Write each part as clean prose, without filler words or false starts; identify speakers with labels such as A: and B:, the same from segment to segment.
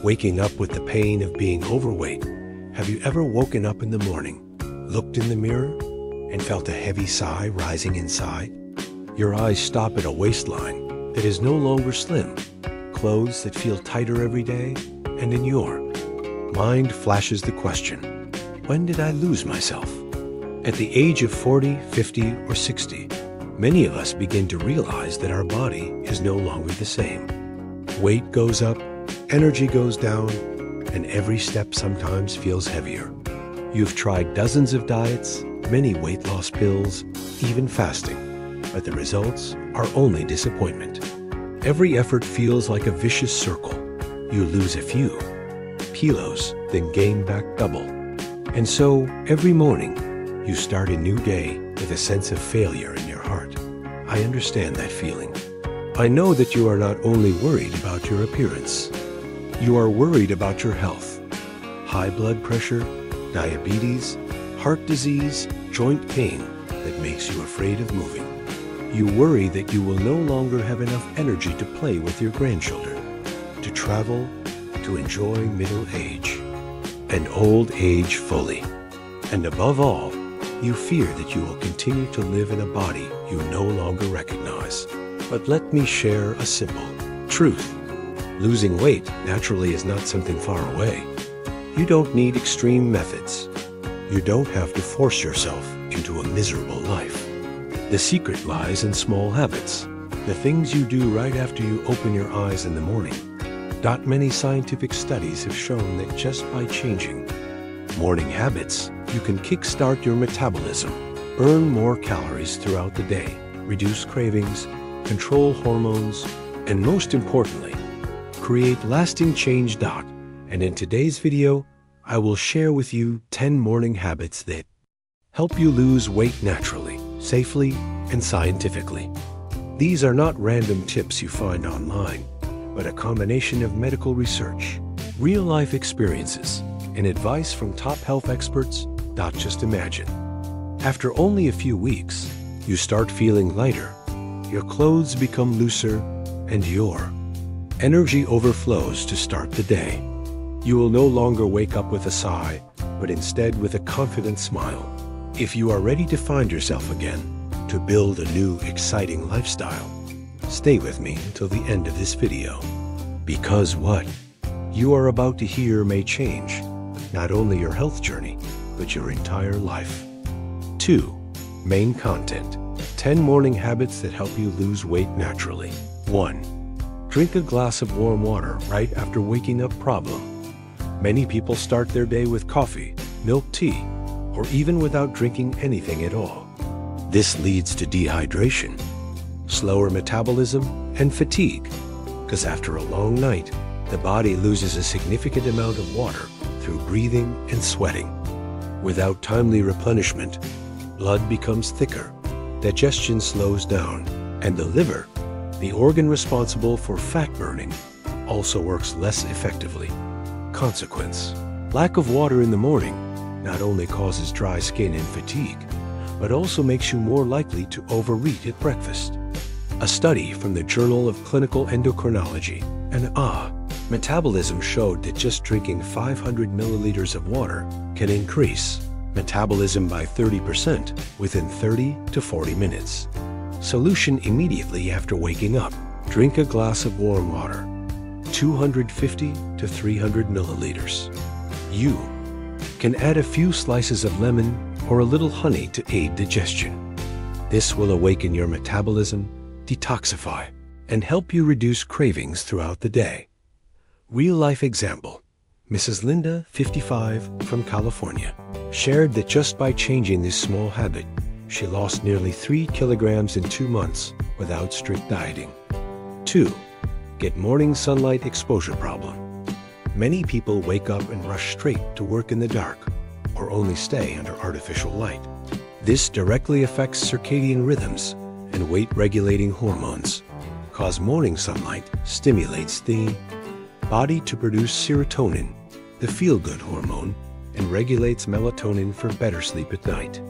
A: waking up with the pain of being overweight. Have you ever woken up in the morning, looked in the mirror, and felt a heavy sigh rising inside? Your eyes stop at a waistline that is no longer slim, clothes that feel tighter every day, and in your mind flashes the question, when did I lose myself? At the age of 40, 50, or 60, many of us begin to realize that our body is no longer the same. Weight goes up, energy goes down, and every step sometimes feels heavier. You've tried dozens of diets, many weight loss pills, even fasting, but the results are only disappointment. Every effort feels like a vicious circle. You lose a few kilos, then gain back double. And so, every morning, you start a new day with a sense of failure in your heart. I understand that feeling. I know that you are not only worried about your appearance. You are worried about your health. High blood pressure, diabetes, heart disease, joint pain that makes you afraid of moving. You worry that you will no longer have enough energy to play with your grandchildren, to travel, to enjoy middle age, and old age fully. And above all, you fear that you will continue to live in a body you no longer recognize. But let me share a simple truth. Losing weight naturally is not something far away. You don't need extreme methods. You don't have to force yourself into a miserable life. The secret lies in small habits, the things you do right after you open your eyes in the morning. Many scientific studies have shown that just by changing morning habits, you can kickstart your metabolism, burn more calories throughout the day, reduce cravings, control hormones, and most importantly, create lasting change. And in today's video, I will share with you 10 morning habits that help you lose weight naturally, safely, and scientifically. These are not random tips you find online, but a combination of medical research, real-life experiences, and advice from top health experts. Just imagine. After only a few weeks, you start feeling lighter, your clothes become looser, and your energy overflows to start the day. You will no longer wake up with a sigh, but instead with a confident smile. If you are ready to find yourself again, to build a new, exciting lifestyle, stay with me until the end of this video. Because what you are about to hear may change not only your health journey, but your entire life. 2. Main content. 10 morning habits that help you lose weight naturally. 1. Drink a glass of warm water right after waking up. Problem. Many people start their day with coffee, milk tea, or even without drinking anything at all. This leads to dehydration, slower metabolism, and fatigue, because after a long night, the body loses a significant amount of water through breathing and sweating. Without timely replenishment, blood becomes thicker, digestion slows down, and the liver, the organ responsible for fat burning, also works less effectively. Consequence: lack of water in the morning not only causes dry skin and fatigue, but also makes you more likely to overeat at breakfast. A study from the Journal of Clinical Endocrinology and Metabolism showed that just drinking 500 milliliters of water can increase metabolism by 30% within 30 to 40 minutes. Solution: immediately after waking up, drink a glass of warm water, 250 to 300 milliliters. You can add a few slices of lemon or a little honey to aid digestion. This will awaken your metabolism, detoxify, and help you reduce cravings throughout the day. Real-life example. Mrs. Linda, 55, from California, shared that just by changing this small habit, she lost nearly 3 kilograms in 2 months without strict dieting. 2. Get morning sunlight exposure. Problem. Many people wake up and rush straight to work in the dark, or only stay under artificial light. This directly affects circadian rhythms and weight-regulating hormones, cause morning sunlight stimulates the body to produce serotonin, the feel-good hormone, and regulates melatonin for better sleep at night.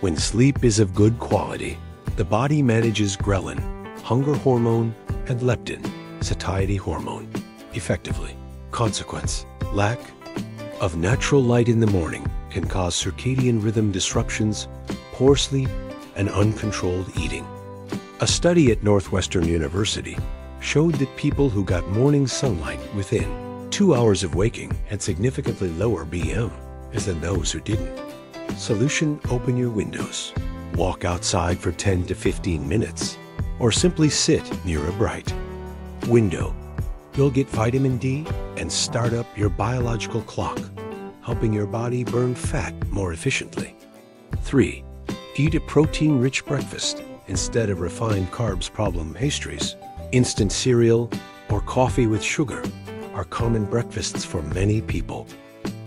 A: When sleep is of good quality, the body manages ghrelin, hunger hormone, and leptin, satiety hormone, effectively. Consequence: lack of natural light in the morning can cause circadian rhythm disruptions, poor sleep, and uncontrolled eating. A study at Northwestern University showed that people who got morning sunlight within 2 hours of waking had significantly lower BM than those who didn't. Solution: open your windows, walk outside for 10 to 15 minutes, or simply sit near a bright window. You'll get vitamin D and start up your biological clock, helping your body burn fat more efficiently. 3. Eat a protein-rich breakfast instead of refined carbs problem pastries. Instant cereal or coffee with sugar are common breakfasts for many people.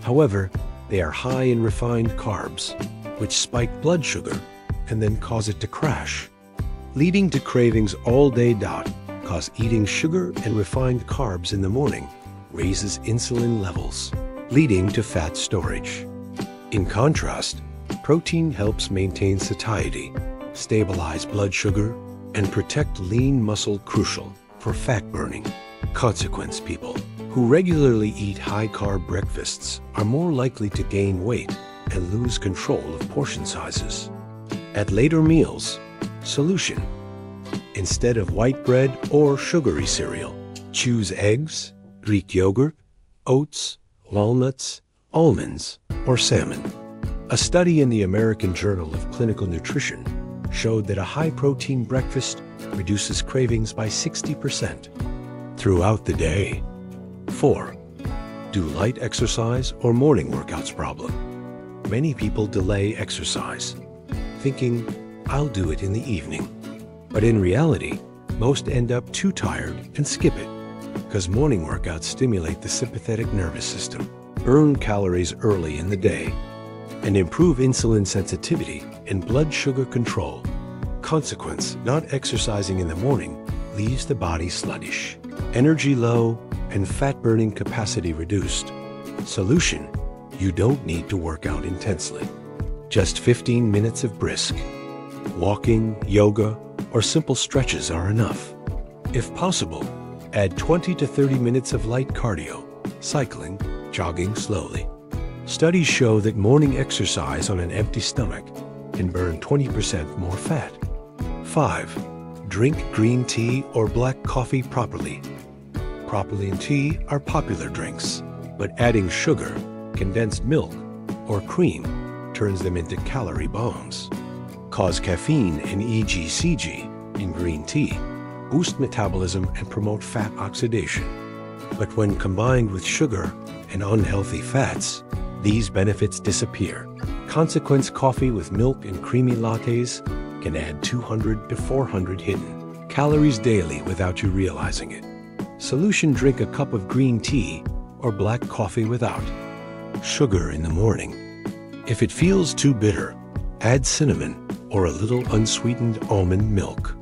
A: However, they are high in refined carbs, which spike blood sugar and then cause it to crash, leading to cravings all day. Cause eating sugar and refined carbs in the morning raises insulin levels, leading to fat storage. In contrast, protein helps maintain satiety, stabilize blood sugar, and protect lean muscle, crucial for fat burning. Consequence: people who regularly eat high-carb breakfasts are more likely to gain weight and lose control of portion sizes. At later meals, solution: instead of white bread or sugary cereal, choose eggs, Greek yogurt, oats, walnuts, almonds, or salmon. A study in the American Journal of Clinical Nutrition showed that a high-protein breakfast reduces cravings by 60% throughout the day. 4. Do light exercise or morning workouts problem. Many people delay exercise, thinking, "I'll do it in the evening." But in reality, most end up too tired and skip it, because morning workouts stimulate the sympathetic nervous system, burn calories early in the day, and improve insulin sensitivity and blood sugar control. Consequence: not exercising in the morning leaves the body sluggish, energy low, and fat-burning capacity reduced. Solution: you don't need to work out intensely. Just 15 minutes of brisk walking, yoga, or simple stretches are enough. If possible, add 20 to 30 minutes of light cardio, cycling, jogging slowly. Studies show that morning exercise on an empty stomach can burn 20% more fat. 5. Drink green tea or black coffee properly. Propylene and tea are popular drinks, but adding sugar, condensed milk, or cream turns them into calorie bombs. Cause caffeine and EGCG in green tea, boost metabolism and promote fat oxidation. But when combined with sugar and unhealthy fats, these benefits disappear. Consequence: coffee with milk and creamy lattes can add 200 to 400 hidden calories daily without you realizing it. Solution: drink a cup of green tea or black coffee without sugar in the morning. If it feels too bitter, add cinnamon or a little unsweetened almond milk.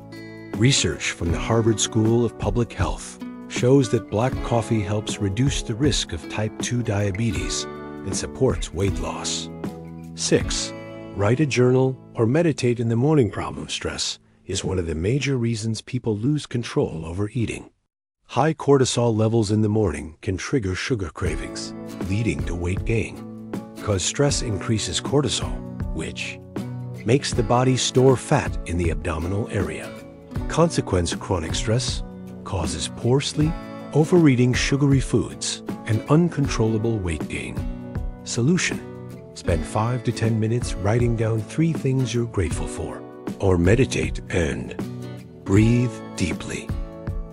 A: Research from the Harvard School of Public Health shows that black coffee helps reduce the risk of type 2 diabetes and supports weight loss. 6. Write a journal or meditate in the morning problem. Stress is one of the major reasons people lose control over eating. High cortisol levels in the morning can trigger sugar cravings, leading to weight gain. Because stress increases cortisol, which makes the body store fat in the abdominal area. Consequence: chronic stress causes poor sleep, overeating sugary foods, and uncontrollable weight gain. Solution: spend 5 to 10 minutes writing down 3 things you're grateful for, or meditate and breathe deeply.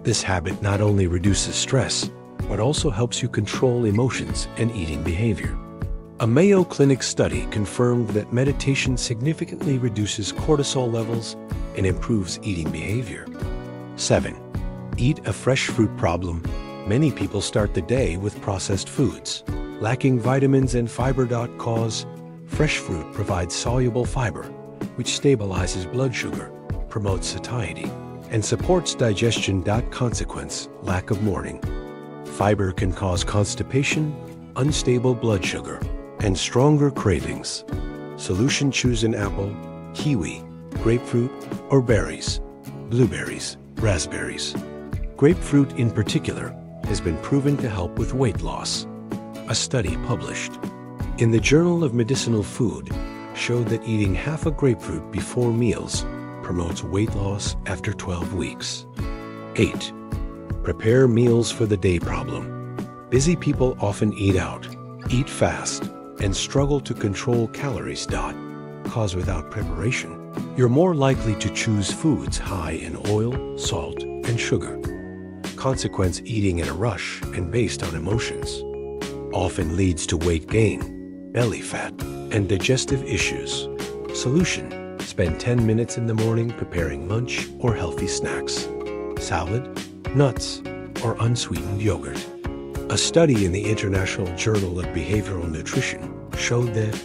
A: This habit not only reduces stress, but also helps you control emotions and eating behavior. A Mayo Clinic study confirmed that meditation significantly reduces cortisol levels and improves eating behavior. 7. Eat a fresh fruit problem. Many people start the day with processed foods, lacking vitamins and fiber. Cause: fresh fruit provides soluble fiber, which stabilizes blood sugar, promotes satiety, and supports digestion. Consequence: lack of morning fiber can cause constipation, unstable blood sugar, and stronger cravings. Solution: choose an apple, kiwi, grapefruit, or berries, blueberries, raspberries. Grapefruit in particular has been proven to help with weight loss. A study published in the Journal of Medicinal Food showed that eating half a grapefruit before meals promotes weight loss after 12 weeks. 8. Prepare meals for the day problem. Busy people often eat out, eat fast, and struggle to control calories. Cause without preparation. You're more likely to choose foods high in oil, salt, and sugar. Consequence: eating in a rush and based on emotions often leads to weight gain, belly fat, and digestive issues. Solution: spend 10 minutes in the morning preparing lunch or healthy snacks. Salad, nuts, or unsweetened yogurt. A study in the International Journal of Behavioral Nutrition showed that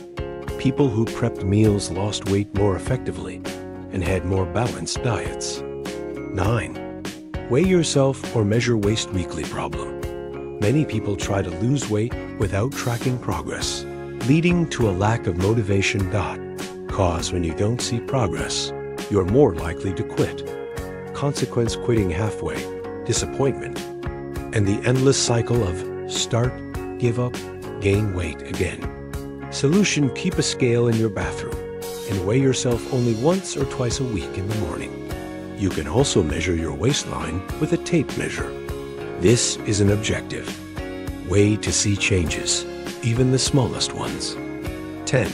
A: people who prepped meals lost weight more effectively and had more balanced diets. 9. Weigh yourself or measure waist weekly problem. Many people try to lose weight without tracking progress, leading to a lack of motivation. Cause: when you don't see progress, you're more likely to quit. Consequence: quitting halfway, disappointment, and the endless cycle of start, give up, gain weight again. Solution: keep a scale in your bathroom and weigh yourself only once or twice a week in the morning. You can also measure your waistline with a tape measure. This is an objective way to see changes, even the smallest ones. 10.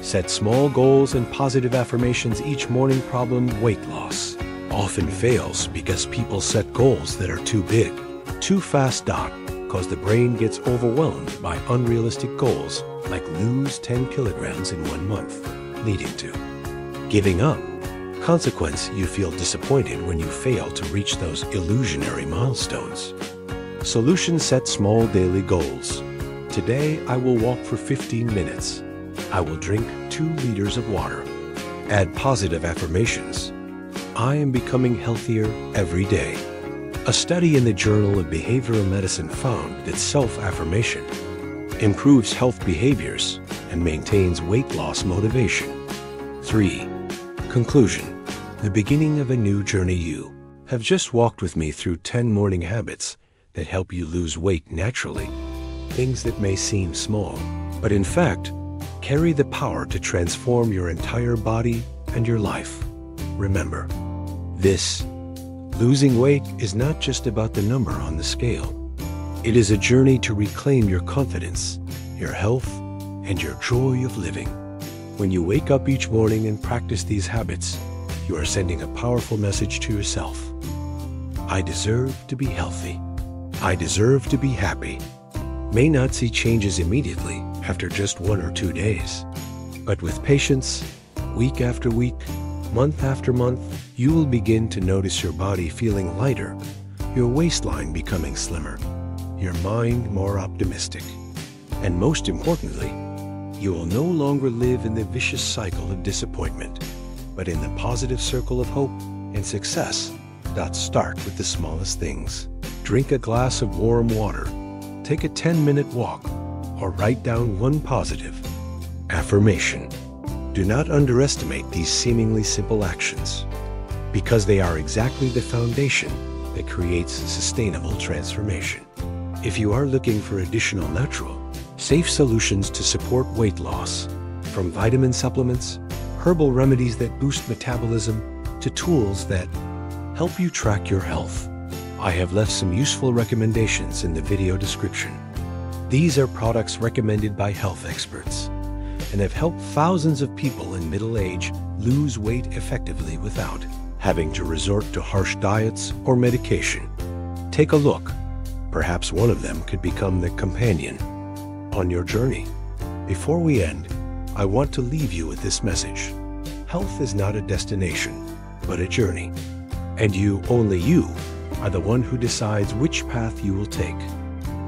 A: Set small goals and positive affirmations each morning. Problem: weight loss often fails because people set goals that are too big, too fast. Cause the brain gets overwhelmed by unrealistic goals like lose 10 kilograms in 1 month, leading to giving up. Consequence: you feel disappointed when you fail to reach those illusionary milestones. Solution: set small daily goals. Today I will walk for 15 minutes. I will drink 2 liters of water. Add positive affirmations. I am becoming healthier every day. A study in the Journal of Behavioral Medicine found that self-affirmation improves health behaviors and maintains weight loss motivation. 3. Conclusion: the beginning of a new journey. You have just walked with me through 10 morning habits that help you lose weight naturally. Things that may seem small, but in fact, carry the power to transform your entire body and your life. Remember, losing weight is not just about the number on the scale. It is a journey to reclaim your confidence, your health, and your joy of living. When you wake up each morning and practice these habits, you are sending a powerful message to yourself. I deserve to be healthy. I deserve to be happy. May not see changes immediately after just 1 or 2 days, but with patience, week after week, month after month, you will begin to notice your body feeling lighter, your waistline becoming slimmer, your mind more optimistic, and most importantly, you will no longer live in the vicious cycle of disappointment, but in the positive circle of hope and success. Start with the smallest things. Drink a glass of warm water, take a 10-minute walk, or write down 1 positive affirmation. Do not underestimate these seemingly simple actions, because they are exactly the foundation that creates sustainable transformation. If you are looking for additional natural, safe solutions to support weight loss, from vitamin supplements, herbal remedies that boost metabolism, to tools that help you track your health, I have left some useful recommendations in the video description. These are products recommended by health experts and have helped thousands of people in middle age lose weight effectively without having to resort to harsh diets or medication. Take a look. Perhaps one of them could become the companion on your journey. Before we end, I want to leave you with this message. Health is not a destination, but a journey. And you, only you, are the one who decides which path you will take.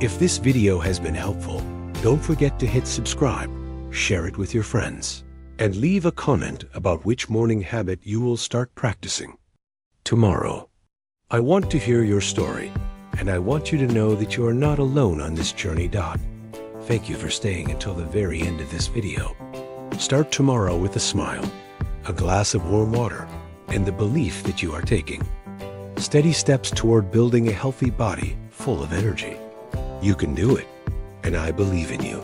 A: If this video has been helpful, don't forget to hit subscribe, share it with your friends, and leave a comment about which morning habit you will start practicing tomorrow. I want to hear your story, and I want you to know that you are not alone on this journey. Thank you for staying until the very end of this video. Start tomorrow with a smile, a glass of warm water, and the belief that you are taking steady steps toward building a healthy body full of energy. You can do it, and I believe in you.